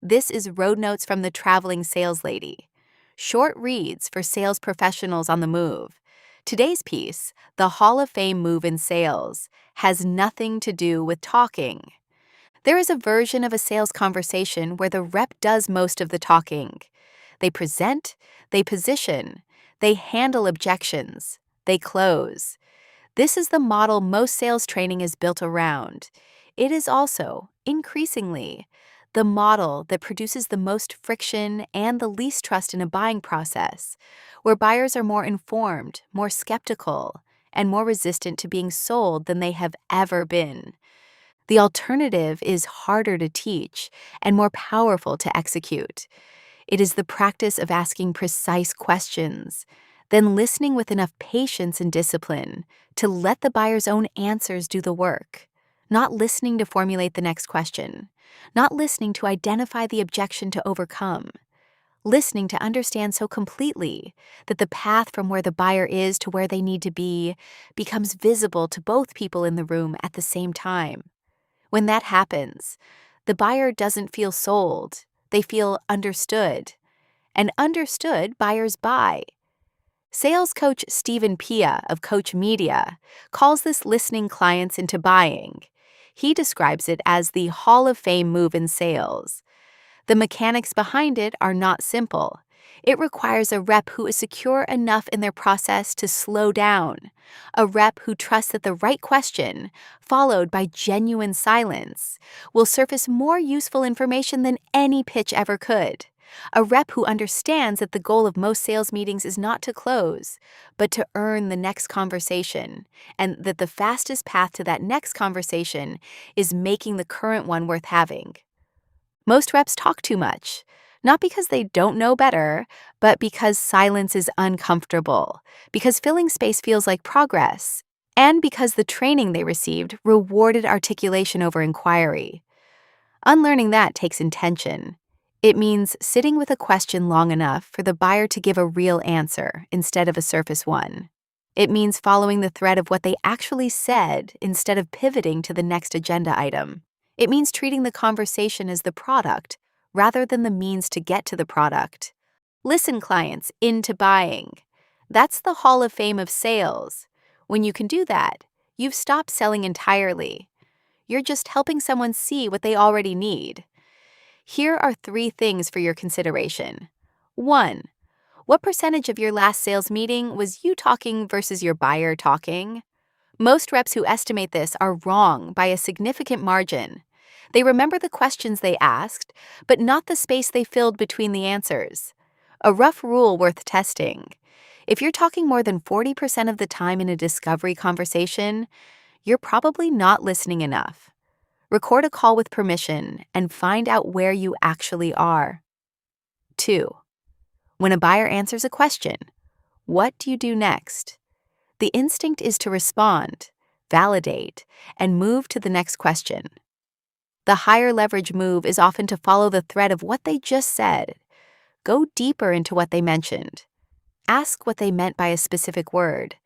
This is Road Notes from the Traveling Saleslady. Short reads for sales professionals on the move. Today's piece, The Hall of Fame Move in Sales, has nothing to do with talking. There is a version of a sales conversation where the rep does most of the talking. They present, they position, they handle objections, they close. This is the model most sales training is built around. It is also, increasingly, the model that produces the most friction and the least trust in a buying process, where buyers are more informed, more skeptical, and more resistant to being sold than they have ever been. The alternative is harder to teach and more powerful to execute. It is the practice of asking precise questions, then listening with enough patience and discipline to let the buyer's own answers do the work, not listening to formulate the next question, not listening to identify the objection to overcome, listening to understand so completely that the path from where the buyer is to where they need to be becomes visible to both people in the room at the same time. When that happens, the buyer doesn't feel sold, they feel understood. And understood buyers buy. Sales coach Stephen Pia of Coach Media calls this listening clients into buying. He describes it as the Hall of Fame move in sales. The mechanics behind it are not simple. It requires a rep who is secure enough in their process to slow down, a rep who trusts that the right question, followed by genuine silence, will surface more useful information than any pitch ever could. A rep who understands that the goal of most sales meetings is not to close, but to earn the next conversation, and that the fastest path to that next conversation is making the current one worth having. Most reps talk too much, not because they don't know better, but because silence is uncomfortable, because filling space feels like progress, and because the training they received rewarded articulation over inquiry. Unlearning that takes intention. It means sitting with a question long enough for the buyer to give a real answer instead of a surface one. It means following the thread of what they actually said instead of pivoting to the next agenda item. It means treating the conversation as the product rather than the means to get to the product. Listen clients into buying. That's the Hall of Fame of sales. When you can do that, you've stopped selling entirely. You're just helping someone see what they already need. Here are 3 things for your consideration. 1. What percentage of your last sales meeting was you talking versus your buyer talking? Most reps who estimate this are wrong by a significant margin. They remember the questions they asked, but not the space they filled between the answers. A rough rule worth testing. If you're talking more than 40% of the time in a discovery conversation, you're probably not listening enough. Record a call with permission and find out where you actually are. 2. When a buyer answers a question, what do you do next? The instinct is to respond, validate, and move to the next question. The higher leverage move is often to follow the thread of what they just said. Go deeper into what they mentioned. Ask what they meant by a specific word.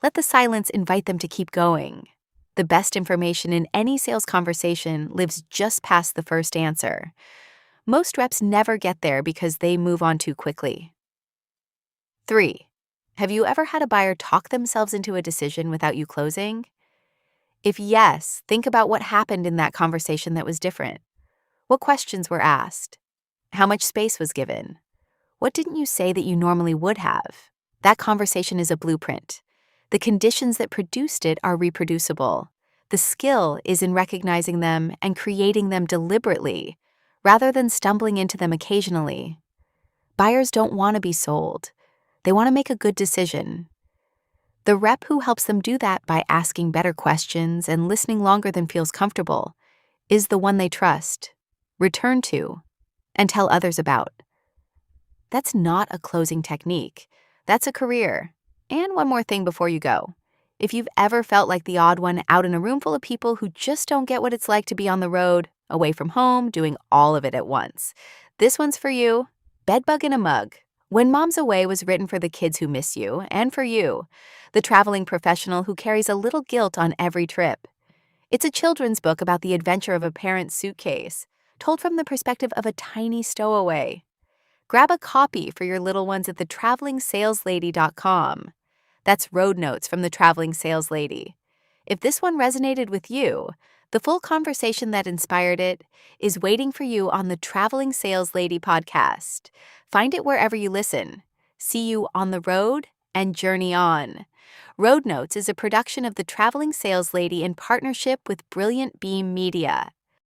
Let the silence invite them to keep going. The best information in any sales conversation lives just past the first answer. Most reps never get there because they move on too quickly. 3. Have you ever had a buyer talk themselves into a decision without you closing? If yes, think about what happened in that conversation that was different. What questions were asked? How much space was given? What didn't you say that you normally would have? That conversation is a blueprint. The conditions that produced it are reproducible. The skill is in recognizing them and creating them deliberately, rather than stumbling into them occasionally. Buyers don't want to be sold. They want to make a good decision. The rep who helps them do that by asking better questions and listening longer than feels comfortable is the one they trust, return to, and tell others about. That's not a closing technique. That's a career. And one more thing before you go. If you've ever felt like the odd one out in a room full of people who just don't get what it's like to be on the road, away from home, doing all of it at once, this one's for you. Bedbug in a Mug. When Mom's Away was written for the kids who miss you and for you, the traveling professional who carries a little guilt on every trip. It's a children's book about the adventure of a parent's suitcase, told from the perspective of a tiny stowaway. Grab a copy for your little ones at thetravelingsaleslady.com. That's Road Notes from the Traveling Saleslady. If this one resonated with you, the full conversation that inspired it is waiting for you on the Traveling Saleslady podcast. Find it wherever you listen. See you on the road and journey on. Road Notes is a production of the Traveling Saleslady in partnership with Brilliant Beam Media.